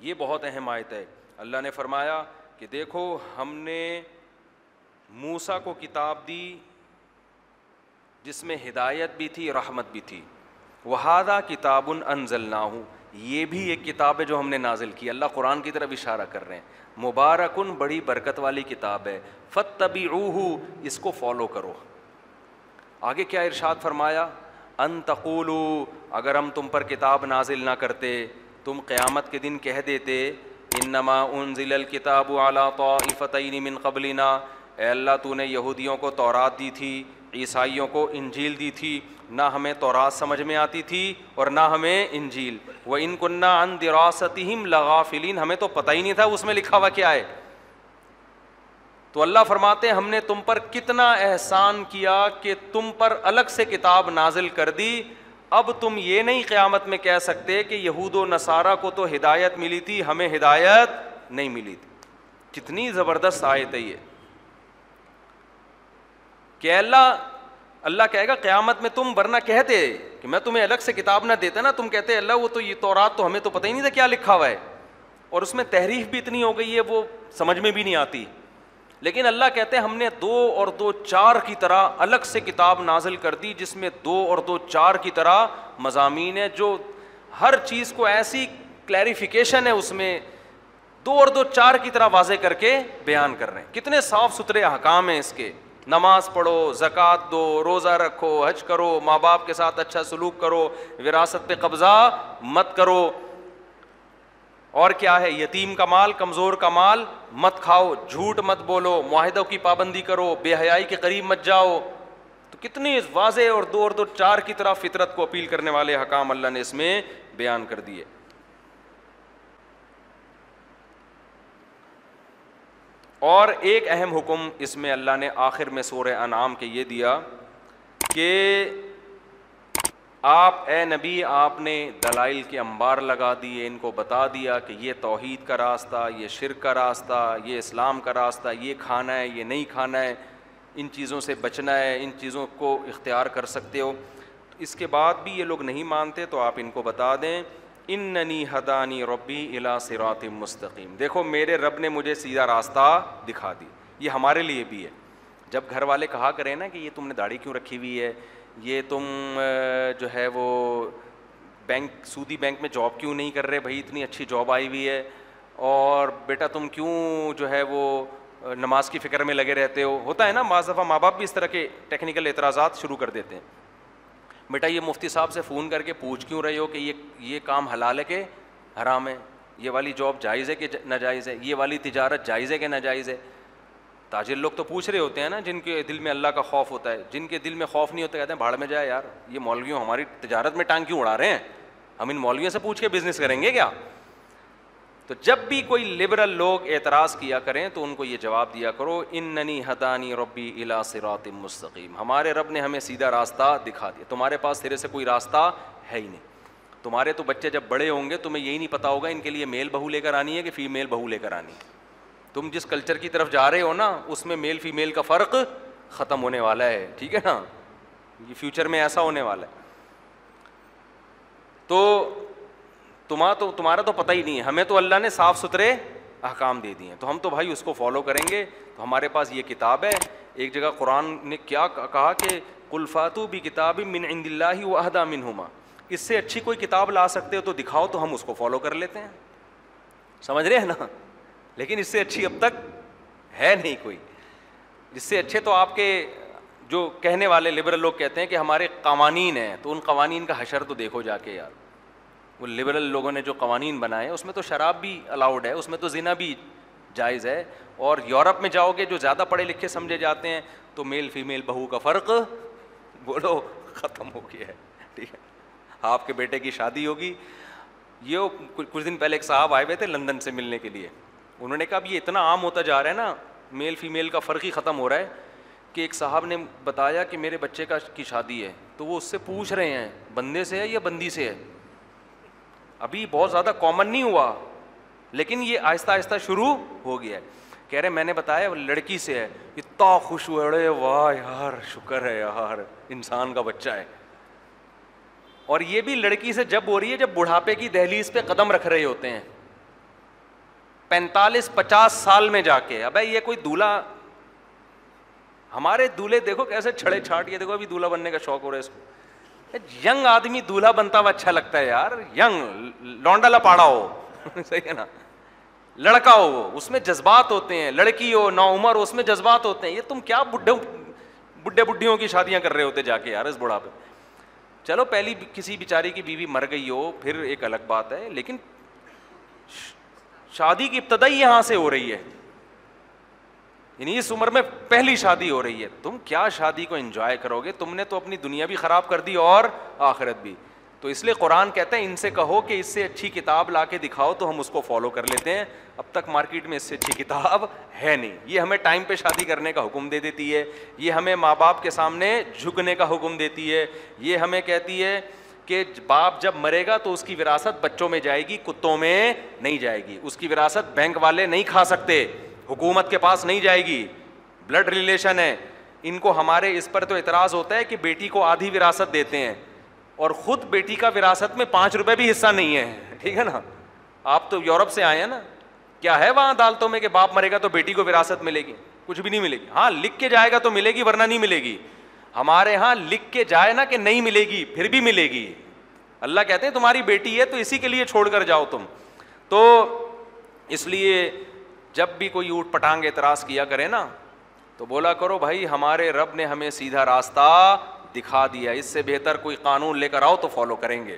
یہ بہت اہم آیت ہے. اللہ نے فرمایا کہ دیکھو ہم نے موسیٰ کو کتاب دی جس میں ہدایت بھی تھی رحمت بھی تھی. وَهَذَا كِتَابٌ أَنزَلْنَاهُ, یہ بھی ایک کتاب ہے جو ہم نے نازل کی. اللہ قرآن کی طرف اشارہ کر رہے ہیں. مبارکن, بڑی برکت والی کتاب ہے. فَاتَّبِعُوهُ, اس کو فالو کرو. آگے کیا ارشاد فرمایا؟ ان تقولوا, اگر ہم تم پر کتاب نازل نہ کرتے, تم قیامت کے دن کہہ دیتے انما انزل الکتاب علی طائفتین من قبلنا, اے اللہ تو نے یہودیوں کو تورات دی تھی, عیسائیوں کو انجیل دی تھی, نہ ہمیں تورات سمجھ میں آتی تھی اور نہ ہمیں انجیل. وَإِن كُنَّا عَن دِرَاسَتِهِمْ لَغَافِلِينَ, ہمیں تو پتہ ہی نہیں تھا اس میں لکھا ہوا کیا ہے. تو اللہ فرماتے ہیں ہم نے تم پر کتنا احسان کیا کہ تم پر الگ سے کتاب نازل کر دی. اب تم یہ نہیں قیامت میں کہہ سکتے کہ یہود و نصارہ کو تو ہدایت ملی تھی, ہمیں ہدایت نہیں ملی تھی. کتنی زبردست آیت ہے یہ کہ اللہ کہے گا قیامت میں تم ورنہ کہتے کہ میں تمہیں الگ سے کتاب نہ دیتا نا, تم کہتے اللہ وہ تو یہ تورات تو ہمیں تو پتہ ہی نہیں تھا کیا لکھا ہوا ہے, اور اس میں تحریف بھی اتنی ہو گئی ہے وہ سمجھ میں بھی نہیں آتی. لیکن اللہ کہتے ہیں ہم نے 2 اور 2 4 کی طرح الگ سے کتاب نازل کر دی جس میں 2 اور 2 4 کی طرح مضامین ہیں, جو ہر چیز کو ایسی کلیریفیکیشن ہے اس میں 2 اور 2 4 کی طرح واضح کر کے بیان کر رہے ہیں. کتنے صاف ستھرے احکام ہیں اس کے. نماز پڑھو, زکوٰۃ دو, روزہ رکھو, حج کرو, ماں باپ کے ساتھ اچھا سلوک کرو, وراثت پہ قبضہ مت کرو, اور کیا ہے یتیم کا مال کمزور کا مال مت کھاؤ, جھوٹ مت بولو, معاہدوں کی پابندی کرو, بے حیائی کے قریب مت جاؤ. تو کتنی واضح اور 2 اور 2 4 کی طرح فطرت کو اپیل کرنے والے احکام اللہ نے اس میں بیان کر دیے. اور ایک اہم حکم اس میں اللہ نے آخر میں سورہ انعام کے یہ دیا کہ آپ اے نبی آپ نے دلائل کے انبار لگا دیے, ان کو بتا دیا کہ یہ توحید کا راستہ, یہ شرک کا راستہ, یہ اسلام کا راستہ, یہ کھانا ہے, یہ نہیں کھانا ہے, ان چیزوں سے بچنا ہے, ان چیزوں کو اختیار کر سکتے ہو. اس کے بعد بھی یہ لوگ نہیں مانتے تو آپ ان کو بتا دیں اننی ہدانی ربی الی صراط مستقیم, دیکھو میرے رب نے مجھے سیدھا راستہ دکھا دی. یہ ہمارے لیے بھی ہے. جب گھر والے کہا کریں نا کہ یہ تم نے داڑھی کیوں رکھی ہوئی ہے, یہ تم جو ہے وہ سودی بینک میں جاب کیوں نہیں کر رہے, بھائی اتنی اچھی جاب آئی ہوئی ہے, اور بیٹا تم کیوں جو ہے وہ نماز کی فکر میں لگے رہتے ہو. ہوتا ہے نا بعض دفعہ ماں باپ بھی اس طرح کے ٹیکنیکل اعتراضات شروع کر دیتے ہیں. بیٹا یہ مفتی صاحب سے فون کر کے پوچھ کیوں رہے ہو کہ یہ کام حلال ہے کہ حرام ہے, یہ والی جاب جائز ہے کہ ناجائز ہے, یہ والی تجارت جائز ہے کہ ناجائز ہے. تاجر لوگ تو پوچھ رہے ہوتے ہیں نا جن کے دل میں اللہ کا خوف ہوتا ہے. جن کے دل میں خوف نہیں ہوتا کہتے ہیں بھاڑ میں جائے یار, یہ مولویوں ہماری تجارت میں ٹانگ کیوں اڑا رہے ہیں, ہم ان مولویوں سے پوچھ کے بزنس کریں گے کیا. تو جب بھی کوئی لبرل لوگ اعتراض کیا کریں تو ان کو یہ جواب دیا کرو اننی ہدانی ربی الی صراط مستقیم, ہمارے رب نے ہمیں سیدھا راستہ دکھا دیا, تمہارے پاس سرے سے کوئی راستہ ہے ہی نہیں. تمہارے تو بچے جب بڑے ہوں گے تمہیں یہی نہیں پتا ہوگا ان کے لیے میل بہو لے کر آنی ہے کہ فیمیل بہو لے کر آنی ہے. تم جس کلچر کی طرف جا رہے ہو نا اس میں میل فیمیل کا فرق ختم ہونے والا ہے, ٹھیک ہے نا, یہ فیوچر میں ایسا ہونے والا ہے. تو تمہارا تو پتہ ہی نہیں ہے, ہمیں تو اللہ نے صاف ستھرے احکام دے دیے ہیں تو ہم تو بھائی اس کو فالو کریں گے. تو ہمارے پاس یہ کتاب ہے. ایک جگہ قرآن نے کیا کہا کہ قل فاتوا بکتاب من عند اللہ واہدی منہما, اس سے اچھی کوئی کتاب لا سکتے ہو تو دکھاؤ تو ہم اس کو فالو کر لیتے ہیں. سمجھ رہے ہیں نا, لیکن اس سے اچھی اب تک ہے نہیں کوئی. اس سے اچھے تو آپ کے جو کہنے والے لبرل لوگ کہتے ہیں کہ ہمارے قوانین ہیں, تو ان قوانین کا حشر تو دیکھو جا کے یار. وہ لبرل لوگوں نے جو قوانین بنائے اس میں تو شراب بھی الاؤڈ ہے, اس میں تو زنا بھی جائز ہے. اور یورپ میں جاؤ گے جو زیادہ پڑھے لکھے سمجھے جاتے ہیں تو میل فیمیل بہو کا فرق بولو ختم ہو گیا ہے, ٹھیک ہے. آپ کے بیٹے کی شادی ہوگی, یہ کچھ دن پہلے ایک صاحب آئے ہوئے تھے لندن سے ملنے کے لیے. انہوں نے کہا اب یہ اتنا عام ہوتا جا رہا ہے نا, میل فیمیل کا فرق ہی ختم ہو رہا ہے, کہ ایک صاحب نے بتایا کہ میرے بچے کی شادی ہے تو وہ اس سے پوچھ رہے ہیں بندے سے ہے یا بندی سے ہے. ابھی بہت زیادہ کامن نہیں ہوا لیکن یہ آہستہ آہستہ شروع ہو گیا ہے. کہہ رہے میں نے بتایا وہ لڑکی سے ہے, اتنا خوش ہوئے, واہ یار شکر ہے یار انسان کا بچہ ہے. اور یہ بھی لڑکی سے جب ہو رہی ہے جب بڑھاپے کی دہلیز پہ قدم رکھ رہے ہوتے ہیں, 45-50 سال میں جا کے. ابے یہ کوئی دولہا, ہمارے دولہے دیکھو کیسے چھڑے چھاٹ, یہ دیکھو ابھی دولہا بننے کا شوق ہو رہا ہے اس کو. ینگ آدمی دولہا بنتا ہوا اچھا لگتا ہے یار, ینگ لونڈا لپاڑا ہو, صحیح ہے نا, لڑکا ہو وہ, اس میں جذبات ہوتے ہیں, لڑکی ہو نا عمر, اس میں جذبات ہوتے ہیں. یہ تم کیا بڈھے بڈھیوں کی شادیاں کر رہے ہوتے جا کے یار اس بڑھاپے. چلو پہلی کسی بیچاری کی بیوی مر گئی ہو پھر ایک الگ بات ہے, لیکن شادی کی ابتدا ہی یہاں سے ہو رہی ہے, یعنی اس عمر میں پہلی شادی ہو رہی ہے. تم کیا شادی کو انجوائے کرو گے, تم نے تو اپنی دنیا بھی خراب کر دی اور آخرت بھی. تو اس لیے قرآن کہتا ہے ان سے کہو کہ اس سے اچھی کتاب لا کے دکھاؤ تو ہم اس کو فالو کر لیتے ہیں. اب تک مارکیٹ میں اس سے اچھی کتاب ہے نہیں. یہ ہمیں ٹائم پہ شادی کرنے کا حکم دے دیتی ہے, یہ ہمیں ماں باپ کے سامنے جھکنے کا حکم دیتی ہے, یہ ہمیں کہتی ہے کہ باپ جب مرے گا تو اس کی وراثت بچوں میں جائے گی, کتوں میں نہیں جائے گی. اس کی وراثت بینک والے نہیں کھا سکتے, حکومت کے پاس نہیں جائے گی, بلڈ ریلیشن ہے. ان کو ہمارے اس پر تو اعتراض ہوتا ہے کہ بیٹی کو آدھی وراثت دیتے ہیں اور خود بیٹی کا وراثت میں 5 روپے بھی حصہ نہیں ہے, ٹھیک ہے نا. آپ تو یورپ سے آئے ہیں نا, کیا ہے وہاں عدالتوں میں کہ باپ مرے گا تو بیٹی کو وراثت ملے گی؟ کچھ بھی نہیں ملے گی. ہاں لکھ کے جائے گا تو ملے گی ورنہ نہیں ملے گی. ہمارے ہاں لکھ کے جائے نا کہ نہیں ملے گی پھر بھی ملے گی. اللہ کہتے ہیں تمہاری بیٹی ہے تو اسی کے لیے چھوڑ کر جاؤ تم. تو اس لیے جب بھی کوئی اوٹ پٹانگ اعتراض کیا کرے نا تو بولا کرو بھائی ہمارے رب نے ہمیں سیدھا راستہ دکھا دیا, اس سے بہتر کوئی قانون لے کر آؤ تو فالو کریں گے.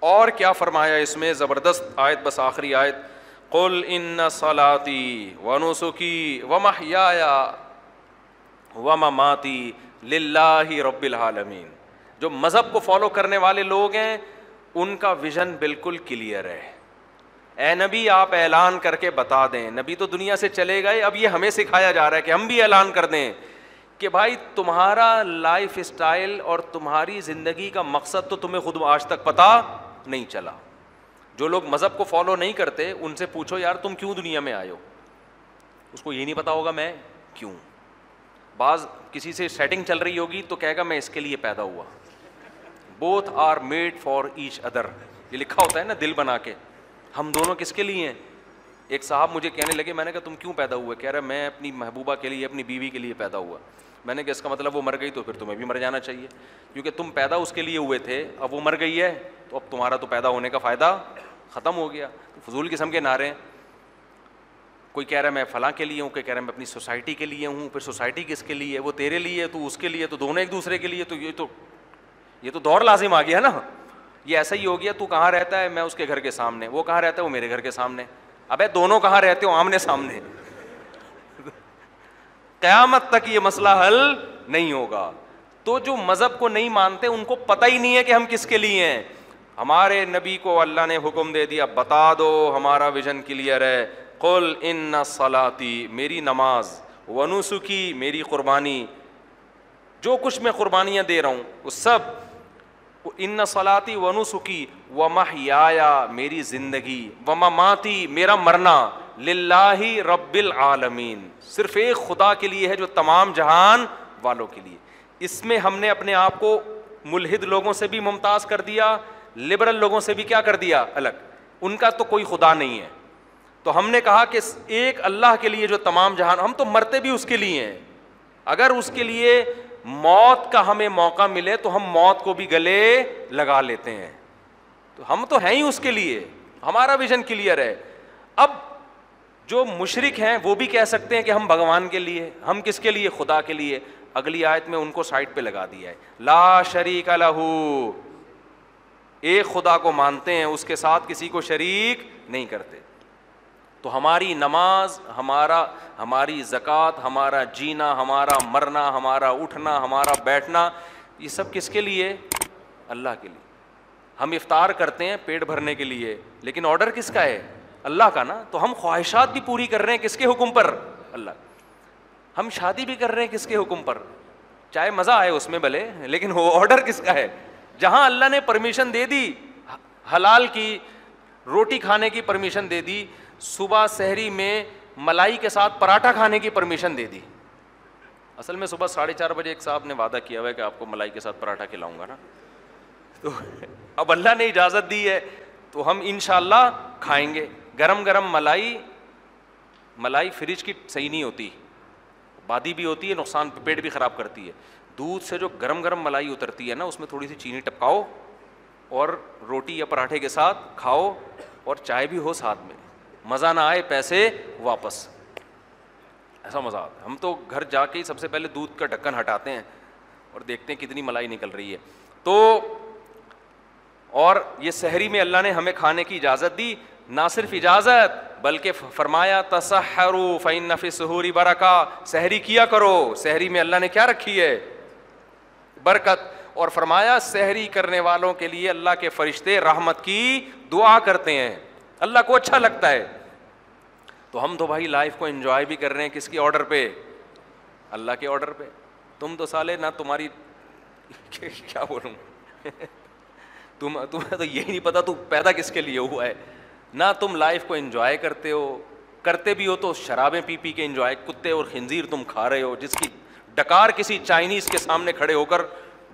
اور کیا فرمایا اس میں زبردست آیت, بس آخری آیت, قل ان صلاتی ونسکی ومحیای ومماتی للہ رب العالمین. جو مذہب کو فالو کرنے والے لوگ ہیں ان کا ویژن بالکل کلیئر ہے. اے نبی آپ اعلان کر کے بتا دیں, نبی تو دنیا سے چلے گئے, اب یہ ہمیں سکھایا جا رہا ہے کہ ہم بھی اعلان کر دیں کہ بھائی تمہارا لائف اسٹائل اور تمہاری زندگی کا مقصد تو تمہیں خود آج تک پتہ نہیں چلا. جو لوگ مذہب کو فالو نہیں کرتے ان سے پوچھو یار تم کیوں دنیا میں آئے ہو, اس کو یہ نہیں پتا ہوگا میں کیوں. بعض کسی سے سیٹنگ چل رہی ہوگی تو کہے گا میں اس کے لیے پیدا ہوا. Both are made for each other, یہ لکھا ہوتا ہے نا دل بنا کے, ہم دونوں کس کے لیے ہیں. ایک صاحب مجھے کہنے لگے, میں نے کہا تم کیوں پیدا ہوئے؟ کہہ رہا میں اپنی محبوبہ کے لیے, اپنی بیوی کے لیے پیدا ہوا. میں نے کہا اس کا مطلب وہ مر گئی تو پھر تمہیں بھی مر جانا چاہیے, کیونکہ تم پیدا اس کے لیے ہوئے تھے, اب وہ مر گئی ہے تو اب تمہارا تو پیدا ہونے کا فائدہ ختم ہو گیا. فضول قسم کے نعرے ہیں. کوئی کہہ رہا ہے میں فلاں کے لیے ہوں, کوئی کہہ رہا ہے میں اپنی سوسائٹی کے لیے ہوں. پھر سوسائٹی کس کے لیے؟ وہ تیرے لیے, تو اس کے لیے, تو دونوں ایک دوسرے کے لیے. تو یہ تو دور لازم آ گیا نا. یہ ایسا ہی ہو گیا, تو کہاں رہتا ہے؟ میں اس کے گھر کے سامنے. وہ کہاں رہتا ہے؟ وہ میرے گھر کے سامنے. ابے دونوں کہاں رہتے ہو؟ آمنے سامنے. قیامت تک یہ مسئلہ حل نہیں ہوگا. تو جو مذہب کو نہیں مانتے ان کو پتہ ہی نہیں ہے کہ ہم کس کے لیے ہیں. ہمارے نبی کو اللہ نے حکم دے دیا, بتا دو ہمارا ویژن کلیئر ہے. قل ان صلاتی, میری نماز, ونسکی, میری قربانی, جو کچھ میں قربانیاں دے رہا ہوں وہ سب, ان صلاتی ونسکی ومحیای, میری زندگی, ومماتی, میرا مرنا, للہ رب العالمین, صرف ایک خدا کے لیے ہے جو تمام جہان والوں کے لیے. اس میں ہم نے اپنے آپ کو ملحد لوگوں سے بھی ممتاز کر دیا, لبرل لوگوں سے بھی کیا کر دیا الگ. ان کا تو کوئی خدا نہیں ہے. تو ہم نے کہا کہ ایک اللہ کے لیے جو تمام جہان, ہم تو مرتے بھی اس کے لیے ہیں. اگر اس کے لیے موت کا ہمیں موقع ملے تو ہم موت کو بھی گلے لگا لیتے ہیں. تو ہم تو ہیں ہی اس کے لیے, ہمارا ویژن کلیئر ہے. اب جو مشرک ہیں وہ بھی کہہ سکتے ہیں کہ ہم بھگوان کے لیے, ہم کس کے لیے؟ خدا کے لیے. اگلی آیت میں ان کو سائڈ پہ لگا دیا ہے, لا شریک لہ, ایک خدا کو مانتے ہیں, اس کے ساتھ کسی کو شریک نہیں کرتے. تو ہماری نماز, ہماری زکوٰۃ, ہمارا جینا, ہمارا مرنا, ہمارا اٹھنا, ہمارا بیٹھنا, یہ سب کس کے لیے؟ اللہ کے لیے. ہم افطار کرتے ہیں پیٹ بھرنے کے لیے, لیکن آرڈر کس کا ہے؟ اللہ کا نا. تو ہم خواہشات بھی پوری کر رہے ہیں کس کے حکم پر؟ اللہ. ہم شادی بھی کر رہے ہیں کس کے حکم پر؟ چاہے مزہ آئے اس میں بھلے, لیکن وہ آرڈر کس کا ہے؟ جہاں اللہ نے پرمیشن دے دی حلال کی, روٹی کھانے کی پرمیشن دے دی, صبح سحری میں ملائی کے ساتھ پراٹھا کھانے کی پرمیشن دے دی. اصل میں صبح 4:30 بجے ایک صاحب نے وعدہ کیا ہوا ہے کہ آپ کو ملائی کے ساتھ پراٹھا کھلاؤں گا نا. تو اب اللہ نے اجازت دی ہے تو ہم انشاءاللہ کھائیں گے. گرم گرم ملائی فریج کی صحیح نہیں ہوتی, بادی بھی ہوتی ہے, نقصان, پیٹ بھی خراب کرتی ہے. دودھ سے جو گرم گرم ملائی اترتی ہے نا, اس میں تھوڑی سی چینی ٹپکاؤ اور روٹی یا پراٹھے کے ساتھ کھاؤ, اور چائے بھی ہو ساتھ میں, مزہ نہ آئے پیسے واپس, ایسا مزہ آتا ہے. ہم تو گھر جا کے ہی سب سے پہلے دودھ کا ڈھکن ہٹاتے ہیں اور دیکھتے ہیں کتنی ملائی نکل رہی ہے. تو اور یہ سحری میں اللہ نے ہمیں کھانے کی اجازت دی, نہ صرف اجازت بلکہ فرمایا تسحروا فإن فی السحور برکہ, سحری کیا کرو, سحری میں اللہ نے کیا رکھی ہے, برکت. اور فرمایا سحری کرنے والوں کے لیے اللہ کے فرشتے رحمت کی دعا کرتے ہیں, اللہ کو اچھا لگتا ہے. تو ہم تو بھائی لائف کو انجوائے بھی کر رہے ہیں, کس کے آرڈر پہ, اللہ کے آرڈر پہ. تم تو سالے نہ تمہاری کیا بولوں تمہیں تو یہی نہیں پتا تو پیدا کس کے لیے ہوا ہے, نہ تم لائف کو انجوائے کرتے ہو, کرتے بھی ہو تو شرابیں پی پی کے انجوائے, کتے اور خنزیر تم کھا رہے ہو, جس کی ڈکار کسی چائنیز کے سامنے کھڑے ہو کر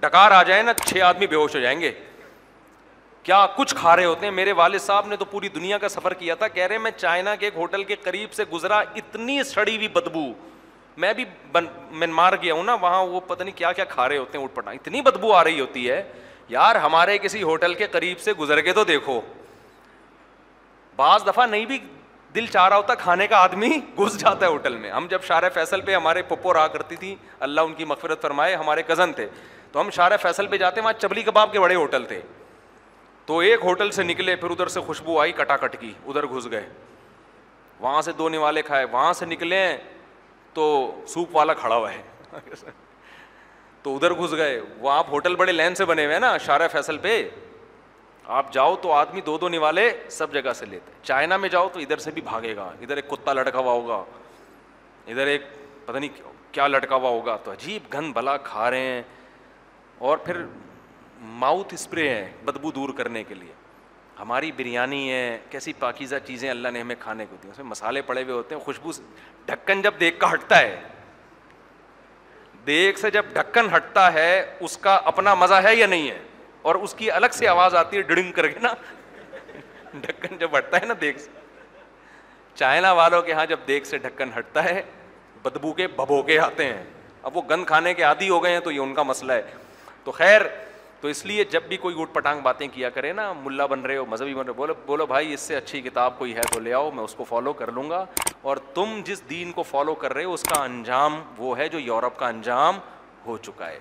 ڈکار آ جائے نا 6 آدمی بے ہوش ہو جائیں گے, کیا کچھ کھا رہے ہوتے ہیں. میرے والد صاحب نے تو پوری دنیا کا سفر کیا تھا, کہہ رہے میں چائنا کے ایک ہوٹل کے قریب سے گزرا, اتنی سڑی ہوئی بدبو, میں بھی منمار گیا ہوں نا, وہاں وہ پتہ نہیں کیا کیا کھا رہے ہوتے ہیں, اٹھ پٹا, اتنی بدبو آ رہی ہوتی ہے یار. ہمارے کسی ہوٹل کے قریب سے گزر کے تو دیکھو, بعض دفعہ نہیں بھی دل چاہ رہا ہوتا کھانے کا, آدمی گھس جاتا ہے ہوٹل میں. ہم جب شارع فیصل پہ, ہمارے پھپھو رہا کرتی تھی, اللہ ان کی مغفرت فرمائے, ہمارے کزن تھے, تو ہم شارع فیصل پہ جاتے, وہاں چبلی کباب کے بڑے ہوٹل تھے. تو ایک ہوٹل سے نکلے, پھر ادھر سے خوشبو آئی کٹا کٹ کی, ادھر گھس گئے, وہاں سے 2 نوالے کھائے, وہاں سے نکلے تو سوپ والا کھڑا ہوا ہے تو ادھر گھس گئے. وہ آپ ہوٹل بڑے لین سے بنے ہوئے ہیں نا شارع فیصل پہ, آپ جاؤ تو آدمی 2 نوالے سب جگہ سے لیتے. چائنا میں جاؤ تو ادھر سے بھی بھاگے گا, ادھر ایک کتا لٹکا ہوا ہوگا, ادھر ایک پتہ نہیں کیا لٹکا ہوا ہوگا, تو عجیب گند بھلا کھا رہے ہیں. اور پھر ماؤتھ اسپرے ہے بدبو دور کرنے کے لیے. ہماری بریانی ہے, کیسی پاکیزہ چیزیں اللہ نے ہمیں کھانے کو دی, اس میں مسالے پڑے ہوئے ہوتے ہیں, خوشبو. ڈھکن جب دیگ کا ہٹتا ہے, دیگ سے جب ڈھکن ہٹتا ہے, اس کا اپنا مزہ ہے یا نہیں ہے, اور اس کی الگ سے آواز آتی ہے ڈڑنگ کر کے نا ڈھکن جب ہٹتا ہے نا دیگ سے. چائنا والوں کے ہاں جب دیگ سے ڈھکن ہٹتا ہے, بدبو کے بھبوکے آتے ہیں. اب وہ گند کھانے کے عادی ہو گئے ہیں, تو یہ ان کا مسئلہ ہے. تو خیر, تو اس لیے جب بھی کوئی اوٹ پٹانگ باتیں کیا کرے نا, ملا بن رہے ہو, مذہبی بن رہے ہو, بولو بھائی اس سے اچھی کتاب کوئی ہے تو لے آؤ, میں اس کو فالو کر لوں گا. اور تم جس دین کو فالو کر رہے ہو اس کا انجام وہ ہے جو یورپ کا انجام ہو چکا ہے.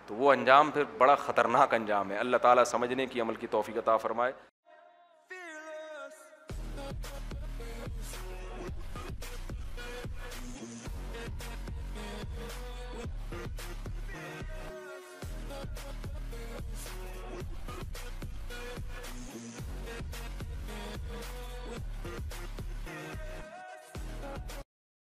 تو وہ انجام پھر بڑا خطرناک انجام ہے. اللہ تعالیٰ سمجھنے کی, عمل کی توفیق عطا فرمائے.